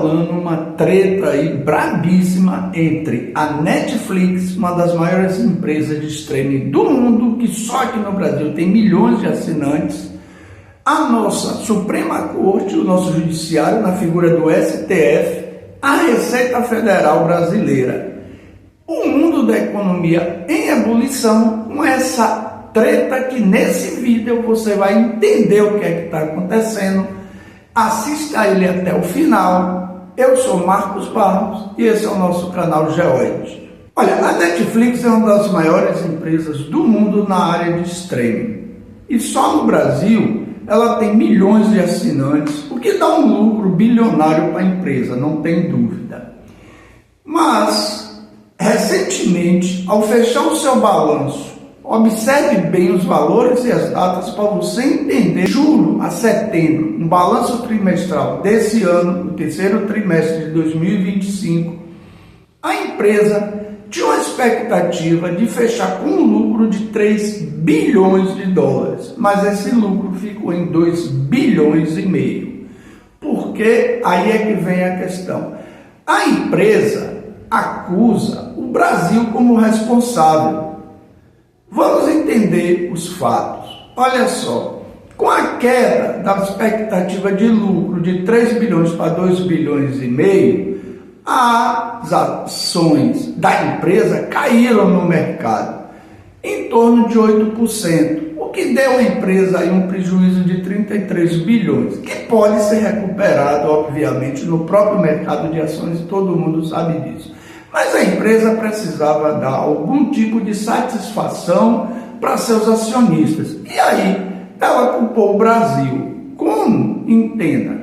rolando uma treta aí brabíssima entre a Netflix, uma das maiores empresas de streaming do mundo, que só aqui no Brasil tem milhões de assinantes, a nossa Suprema Corte, o nosso judiciário, na figura do STF, a Receita Federal brasileira. O mundo da economia em ebulição, com essa treta que nesse vídeo você vai entender o que é que está acontecendo. Assista ele até o final. Eu sou Marcos Barros e esse é o nosso canal Geoide. Olha, a Netflix é uma das maiores empresas do mundo na área de streaming. E só no Brasil ela tem milhões de assinantes, o que dá um lucro bilionário para a empresa, não tem dúvida. Mas, recentemente, ao fechar o seu balanço, observe bem os valores e as datas para você entender. De julho a setembro, um balanço trimestral desse ano, o terceiro trimestre de 2025, a empresa tinha uma expectativa de fechar com um lucro de 3 bilhões de dólares, mas esse lucro ficou em 2 bilhões e meio. Porque aí é que vem a questão. A empresa acusa o Brasil como responsável. Vamos entender os fatos. Olha só, com a queda da expectativa de lucro de 3 bilhões para 2 bilhões e meio, as ações da empresa caíram no mercado em torno de 8%, o que deu à empresa aí um prejuízo de 33 bilhões, que pode ser recuperado, obviamente, no próprio mercado de ações, todo mundo sabe disso. Mas a empresa precisava dar algum tipo de satisfação para seus acionistas. E aí, ela culpou o Brasil. Como? Entenda.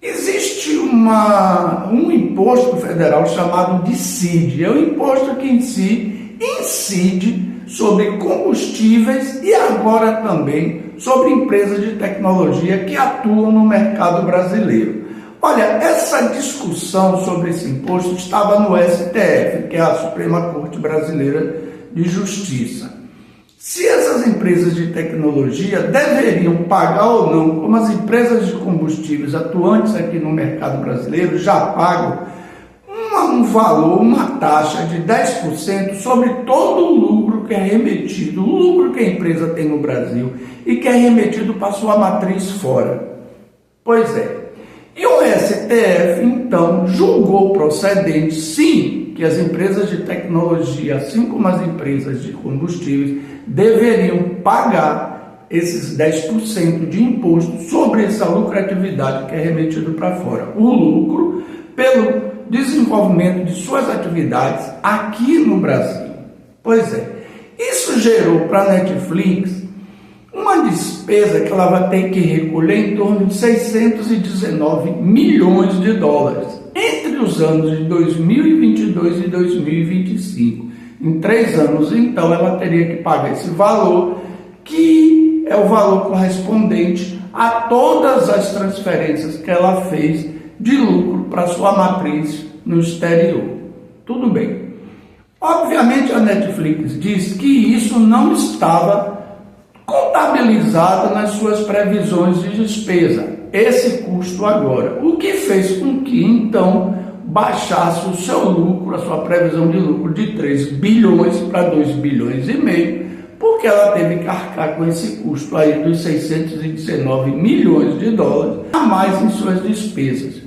Existe um imposto federal chamado de CID. É um imposto que em si incide sobre combustíveis e agora também sobre empresas de tecnologia que atuam no mercado brasileiro. Olha, essa discussão sobre esse imposto estava no STF, que é a Suprema Corte Brasileira de Justiça. Se essas empresas de tecnologia deveriam pagar ou não, como as empresas de combustíveis atuantes aqui no mercado brasileiro já pagam, um valor, uma taxa de 10% sobre todo o lucro que é remetido, o lucro que a empresa tem no Brasil e que é remetido para sua matriz fora. Pois é. E o STF, então, julgou procedente, sim, que as empresas de tecnologia, assim como as empresas de combustíveis, deveriam pagar esses 10% de imposto sobre essa lucratividade que é remetido para fora. O lucro pelo desenvolvimento de suas atividades aqui no Brasil. Pois é, isso gerou para a Netflix uma despesa que ela vai ter que recolher em torno de 619 milhões de dólares entre os anos de 2022 e 2025. Em 3 anos, então, ela teria que pagar esse valor, que é o valor correspondente a todas as transferências que ela fez de lucro para sua matriz no exterior. Tudo bem. Obviamente, a Netflix diz que isso não estava contabilizado nas suas previsões de despesa, esse custo agora, o que fez com que então baixasse o seu lucro, a sua previsão de lucro de 3 bilhões para 2 bilhões e meio, porque ela teve que arcar com esse custo aí dos 619 milhões de dólares a mais em suas despesas.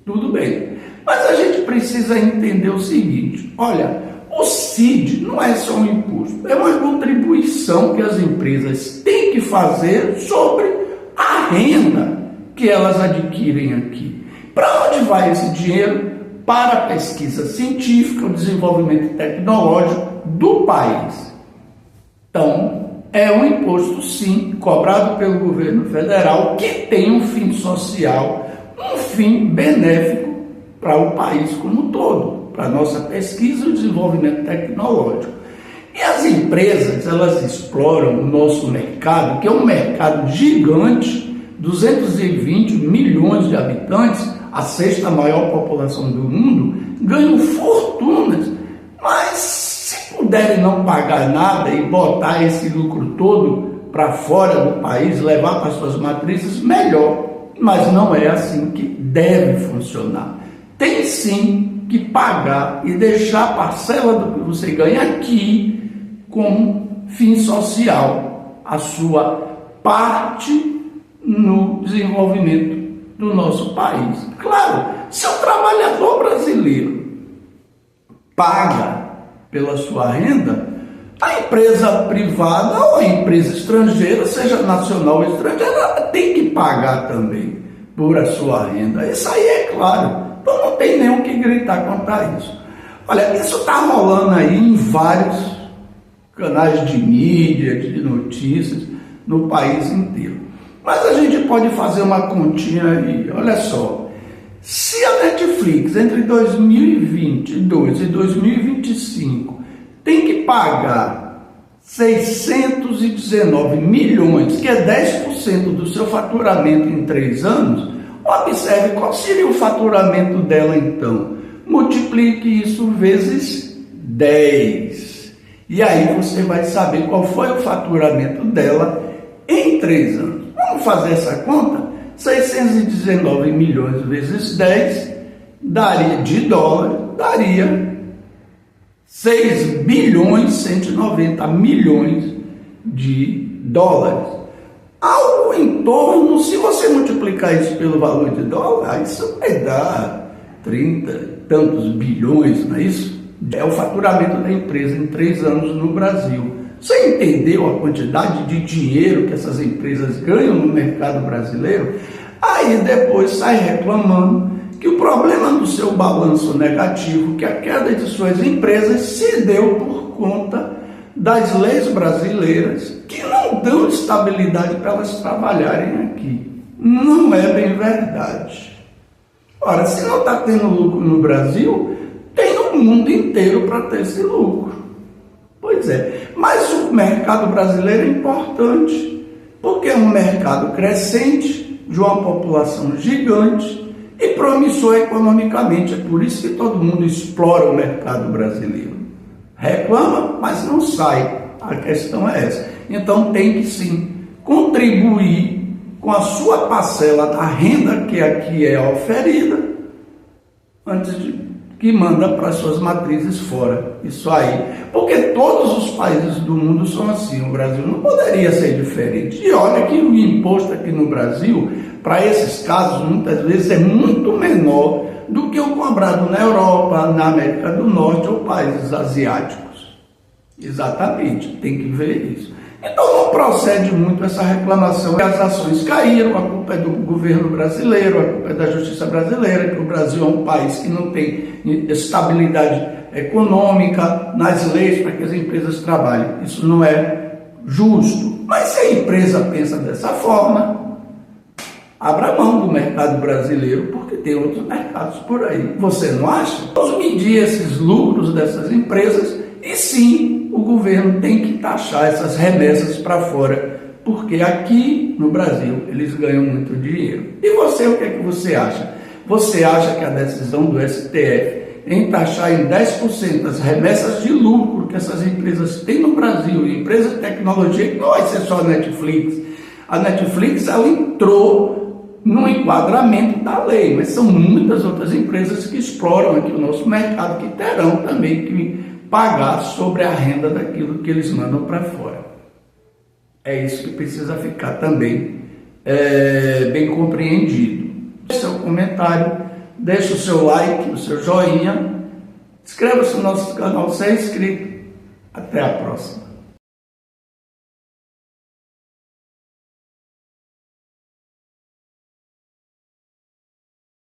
Tudo bem, mas a gente precisa entender o seguinte, olha, o CID não é só um imposto, é uma contribuição que as empresas têm que fazer sobre a renda que elas adquirem aqui. Para onde vai esse dinheiro? Para a pesquisa científica, o desenvolvimento tecnológico do país. Então, é um imposto, sim, cobrado pelo governo federal, que tem um fim social, um fim benéfico para o país como um todo, para a nossa pesquisa e desenvolvimento tecnológico. E as empresas, elas exploram o nosso mercado, que é um mercado gigante, 220 milhões de habitantes, a 6ª maior população do mundo, ganham fortunas, mas se puderem não pagar nada e botar esse lucro todo para fora do país, levar para suas matrizes, melhor. mas não é assim que deve funcionar. Tem sim que pagar e deixar a parcela do que você ganha aqui como fim social, a sua parte no desenvolvimento do nosso país. Claro, se o trabalhador brasileiro paga pela sua renda, a empresa privada ou a empresa estrangeira, seja nacional ou estrangeira, tem que pagar também por a sua renda. Isso aí é claro. Então não tem nem o que gritar contra isso. Olha, isso está rolando aí em vários canais de mídia, de notícias, no país inteiro. Mas a gente pode fazer uma continha aí. Olha só, se a Netflix entre 2022 e 2025 tem que pagar 619 milhões, que é 10% do seu faturamento em 3 anos, observe qual seria o faturamento dela então. Multiplique isso vezes 10. E aí você vai saber qual foi o faturamento dela em 3 anos. Vamos fazer essa conta? 619 milhões vezes 10 daria de dólar, daria 6 bilhões 190 milhões de dólares. Algo em torno, se você multiplicar isso pelo valor de dólar, isso vai dar 30 e tantos bilhões, não é isso? É o faturamento da empresa em 3 anos no Brasil. Você entendeu a quantidade de dinheiro que essas empresas ganham no mercado brasileiro? Aí depois sai reclamando que o problema do seu balanço negativo, que a queda de suas empresas se deu por conta das leis brasileiras que não dão estabilidade para elas trabalharem aqui. Não é bem verdade. Ora, se não está tendo lucro no Brasil, tem no mundo inteiro para ter esse lucro. Pois é, mas o mercado brasileiro é importante, porque é um mercado crescente, de uma população gigante e promissor economicamente. É por isso que todo mundo explora o mercado brasileiro. Reclama, mas não sai. A questão é essa. Então tem que sim contribuir com a sua parcela da renda que aqui é oferida, antes de que manda para suas matrizes fora. Isso aí. Porque todos os países do mundo são assim. O Brasil não poderia ser diferente. E olha que o imposto aqui no Brasil, para esses casos, muitas vezes é muito menor do que o cobrado na Europa, na América do Norte ou países asiáticos. Exatamente. Tem que ver isso. Então não procede muito essa reclamação. As ações caíram, a culpa é do governo brasileiro, a culpa é da justiça brasileira, que o Brasil é um país que não tem estabilidade econômica nas leis para que as empresas trabalhem. Isso não é justo. Mas se a empresa pensa dessa forma, abra mão do mercado brasileiro, porque tem outros mercados por aí. Você não acha? Vamos medir esses lucros dessas empresas e sim, o governo tem que taxar essas remessas para fora, porque aqui no Brasil eles ganham muito dinheiro. E você, o que é que você acha? Você acha que a decisão do STF em taxar em 10% as remessas de lucro que essas empresas têm no Brasil, empresas de tecnologia, que não vai ser só a Netflix. A Netflix, ela entrou no enquadramento da lei, mas são muitas outras empresas que exploram aqui o nosso mercado, que terão também que pagar sobre a renda daquilo que eles mandam para fora. É isso que precisa ficar também bem compreendido. Deixe seu comentário, deixe o seu like, o seu joinha, inscreva-se no nosso canal se é inscrito. Até a próxima.